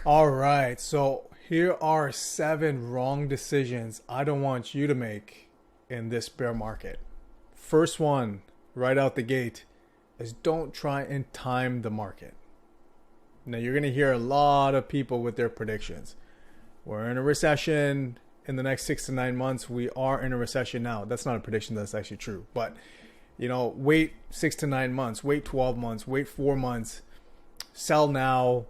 All right, so here are 7 wrong decisions I don't want you to make in this bear market. First one, right out the gate, is don't try and time the market. Now, you're going to hear a lot of people with their predictions. We're in a recession in the next 6 to 9 months. We are in a recession now. That's not a prediction, that's actually true. But, wait 6 to 9 months, wait 12 months, wait 4 months, sell now,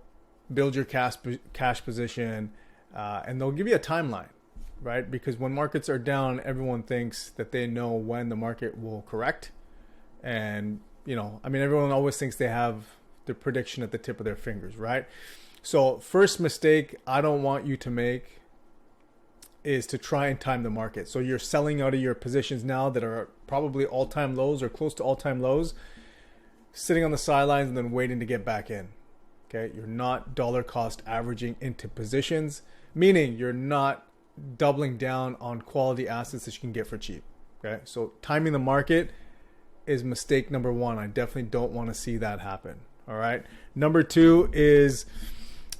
build your cash position, and they'll give you a timeline, right? Because when markets are down, everyone thinks that they know when the market will correct. And, everyone always thinks they have the prediction at the tip of their fingers, right? So first mistake I don't want you to make is to try and time the market. So you're selling out of your positions now that are probably all-time lows or close to all-time lows, sitting on the sidelines and then waiting to get back in. Okay, you're not dollar cost averaging into positions, meaning you're not doubling down on quality assets that you can get for cheap. Okay, so timing the market is mistake number one. I definitely don't want to see that happen. All right. Number two is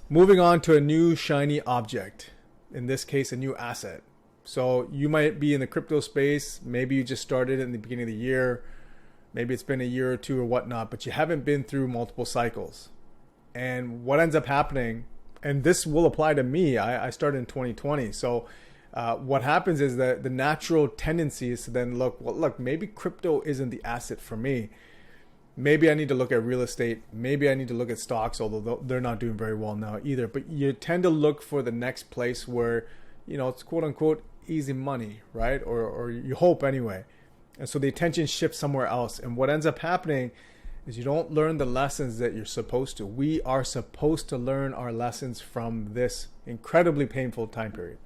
moving on to a new shiny object. In this case, a new asset. So you might be in the crypto space. Maybe you just started in the beginning of the year. Maybe it's been a year or two or whatnot, but you haven't been through multiple cycles. And what ends up happening, and this will apply to me, I started in 2020. So what happens is that the natural tendency is to then look, maybe crypto isn't the asset for me. Maybe I need to look at real estate. Maybe I need to look at stocks, although they're not doing very well now either. But you tend to look for the next place where, it's quote unquote easy money, right? Or you hope anyway. And so the attention shifts somewhere else. And what ends up happening is you don't learn the lessons that you're supposed to. We are supposed to learn our lessons from this incredibly painful time period.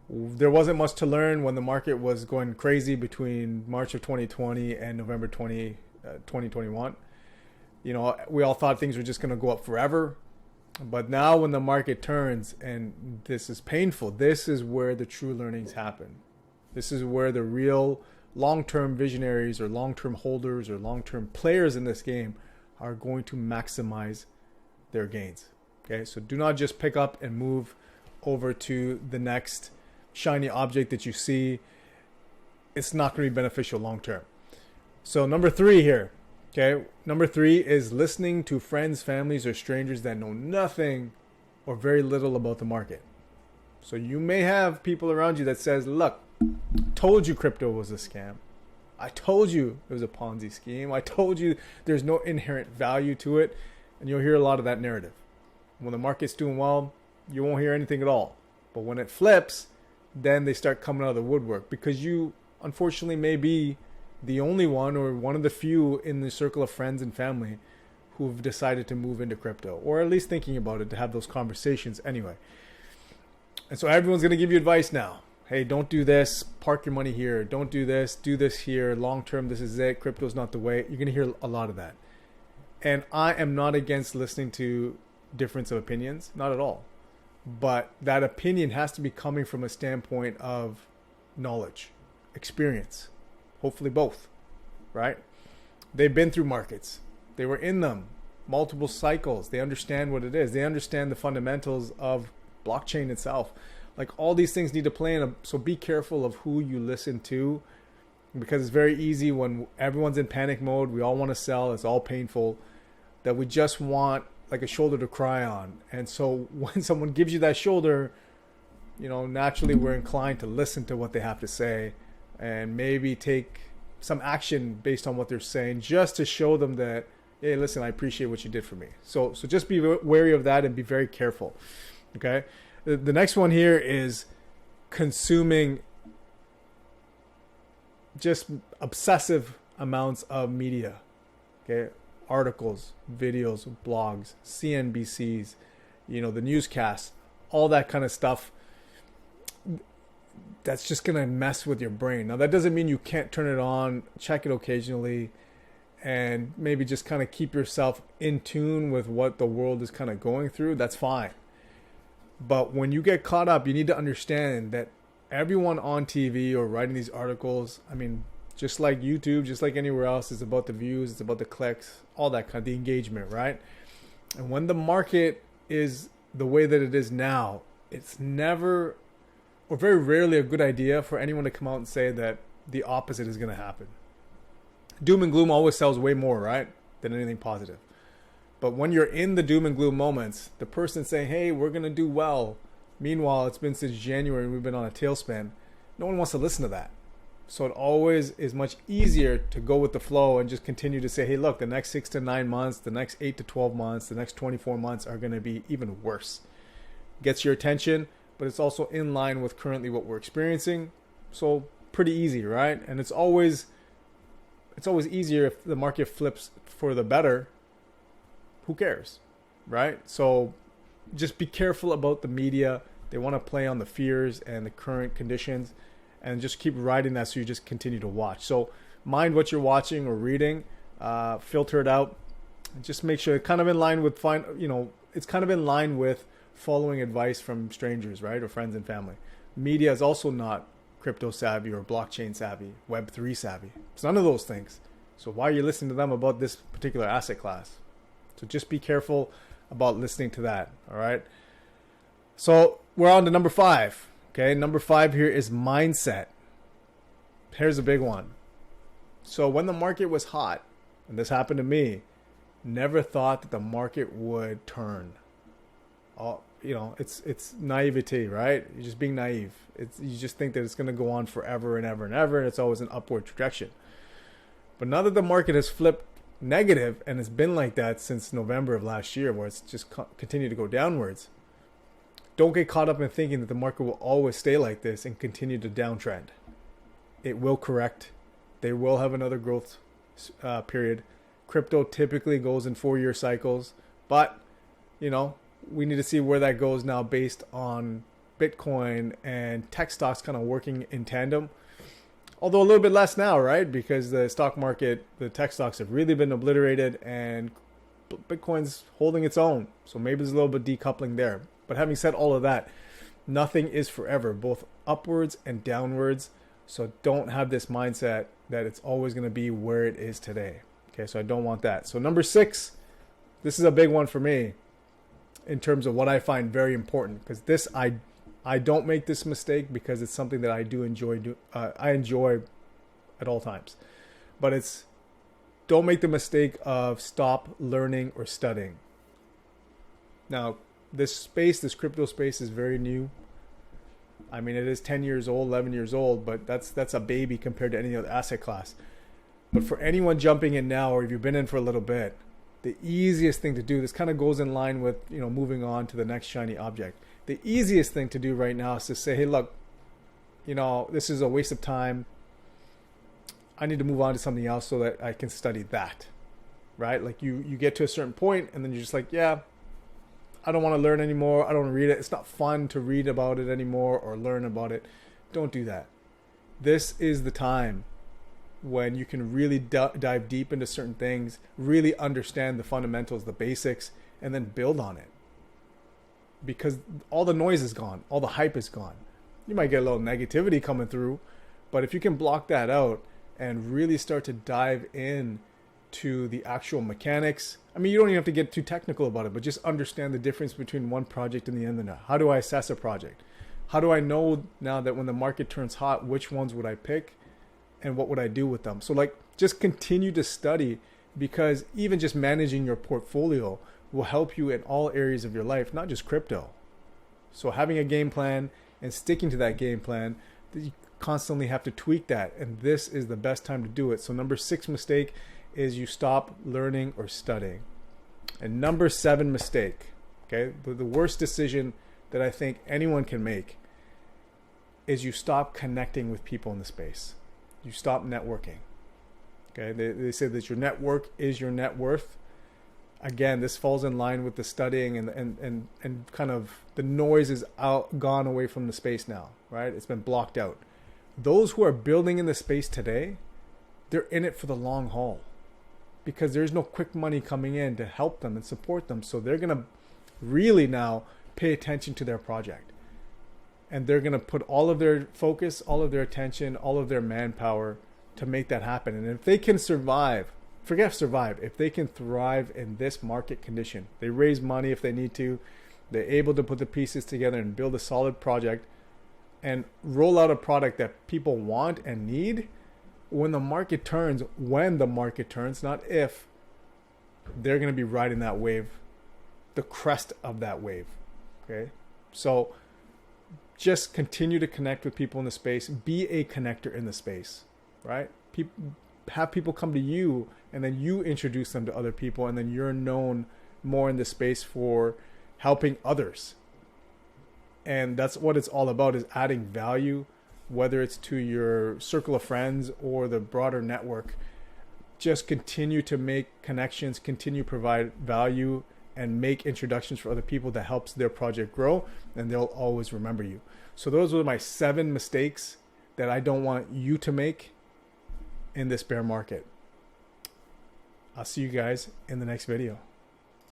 There wasn't much to learn when the market was going crazy between March of 2020 and November 2021. We all thought things were just going to go up forever. But now when the market turns, and this is painful, this is where the true learnings happen. This is where the real long-term visionaries or long-term holders or long-term players in this game are going to maximize their gains. Okay, so do not just pick up and move over to the next shiny object that you see. It's not going to be beneficial long-term. So number 3 here. Okay, number 3 is listening to friends, families, or strangers that know nothing or very little about the market. So you may have people around you that says, look, told you crypto was a scam. I told you it was a Ponzi scheme. I told you there's no inherent value to it. And you'll hear a lot of that narrative. When the market's doing well, you won't hear anything at all. But when it flips, then they start coming out of the woodwork because you unfortunately may be the only one or one of the few in the circle of friends and family who've decided to move into crypto, or at least thinking about it, to have those conversations anyway. And so everyone's going to give you advice now. Hey, don't do this. Park your money here. Don't do this. Do this here. Long term, this is it. Crypto's not the way. You're going to hear a lot of that. And I am not against listening to difference of opinions. Not at all. But that opinion has to be coming from a standpoint of knowledge, experience. Hopefully both, right? They've been through markets. They were in them. Multiple cycles. They understand what it is. They understand the fundamentals of blockchain itself. Like, all these things need to play in. So be careful of who you listen to, because it's very easy when everyone's in panic mode. We all want to sell. It's all painful, that we just want like a shoulder to cry on. And so when someone gives you that shoulder, naturally we're inclined to listen to what they have to say and maybe take some action based on what they're saying, just to show them that, hey, listen, I appreciate what you did for me. So just be wary of that and be very careful. Okay. The next one here is consuming just obsessive amounts of media. Okay. Articles, videos, blogs, CNBCs, the newscasts, all that kind of stuff. That's just going to mess with your brain. Now, that doesn't mean you can't turn it on, check it occasionally, and maybe just kind of keep yourself in tune with what the world is kind of going through. That's fine. But when you get caught up, you need to understand that everyone on TV or writing these articles, just like YouTube, just like anywhere else, it's about the views, it's about the clicks, all that kind of the engagement, right? And when the market is the way that it is now, it's never or very rarely a good idea for anyone to come out and say that the opposite is going to happen. Doom and gloom always sells way more, right, than anything positive. But when you're in the doom and gloom moments, the person saying, hey, we're going to do well. Meanwhile, it's been since January and we've been on a tailspin. No one wants to listen to that. So it always is much easier to go with the flow and just continue to say, hey, look, the next 6 to 9 months, the next 8 to 12 months, the next 24 months are going to be even worse. Gets your attention, but it's also in line with currently what we're experiencing. So pretty easy, right? And it's always easier if the market flips for the better. Who cares, right? So just be careful about the media. They want to play on the fears and the current conditions, and just keep riding that so you just continue to watch. So mind what you're watching or reading, filter it out, and just make sure it's kind of in line with it's kind of in line with following advice from strangers, right? Or friends and family. Media is also not crypto savvy or blockchain savvy, Web3 savvy. It's none of those things. So why are you listening to them about this particular asset class? So just be careful about listening to that. All right. So we're on to number 5. Okay. Number 5 here is mindset. Here's a big one. So when the market was hot, and this happened to me, never thought that the market would turn. It's naivety, right? You're just being naive. You just think that it's going to go on forever and ever and ever, and it's always an upward trajectory. But now that the market has flipped negative, and it's been like that since November of last year, where it's just continued to go downwards, don't get caught up in thinking that the market will always stay like this and continue to downtrend. It will correct. They will have another growth period. Crypto typically goes in 4-year cycles, but we need to see where that goes now based on Bitcoin and tech stocks kind of working in tandem. Although a little bit less now, right? Because the stock market, the tech stocks have really been obliterated and Bitcoin's holding its own. So maybe there's a little bit decoupling there. But having said all of that, nothing is forever, both upwards and downwards. So don't have this mindset that it's always going to be where it is today. Okay, so I don't want that. So number 6, this is a big one for me in terms of what I find very important, because this I don't make this mistake because it's something that I do enjoy. I enjoy at all times, but it's don't make the mistake of stop learning or studying. Now, this crypto space is very new. I mean, it is 10 years old, 11 years old, but that's a baby compared to any other asset class. But for anyone jumping in now, or if you've been in for a little bit, the easiest thing to do, this kind of goes in line with moving on to the next shiny object. The easiest thing to do right now is to say, hey, look, this is a waste of time. I need to move on to something else so that I can study that, right? Like you get to a certain point and then you're just like, yeah, I don't want to learn anymore. I don't want to read it. It's not fun to read about it anymore or learn about it. Don't do that. This is the time when you can really dive deep into certain things, really understand the fundamentals, the basics, and then build on it. Because all the noise is gone, all the hype is gone. You might get a little negativity coming through, but if you can block that out and really start to dive in to the actual mechanics, I mean, you don't even have to get too technical about it, but just understand the difference between one project and the other. How do I assess a project? How do I know now that when the market turns hot, which ones would I pick and what would I do with them? So just continue to study, because even just managing your portfolio will help you in all areas of your life, not just crypto. So having a game plan and sticking to that game plan, you constantly have to tweak that. And this is the best time to do it. So number 6 mistake is you stop learning or studying. And number 7 mistake, okay, the worst decision that I think anyone can make is you stop connecting with people in the space. You stop networking. Okay, they say that your network is your net worth. Again, this falls in line with the studying and kind of the noise is gone away from the space now, right? It's been blocked out. Those who are building in the space today, they're in it for the long haul, because there's no quick money coming in to help them and support them. So they're going to really now pay attention to their project, and they're going to put all of their focus, all of their attention, all of their manpower to make that happen. And if they can survive, if they can thrive in this market condition, they raise money if they need to, They're able to put the pieces together and build a solid project and roll out a product that people want and need when the market turns, not if. They're going to be riding that wave, the crest of that wave. Okay. So just continue to connect with people in the space, be a connector in the space, right? Have people come to you and then you introduce them to other people, and then you're known more in the space for helping others. And that's what it's all about, is adding value, whether it's to your circle of friends or the broader network. Just continue to make connections, continue to provide value, and make introductions for other people that helps their project grow, and they'll always remember you. So those were my 7 mistakes that I don't want you to make in this bear market. I'll see you guys in the next video.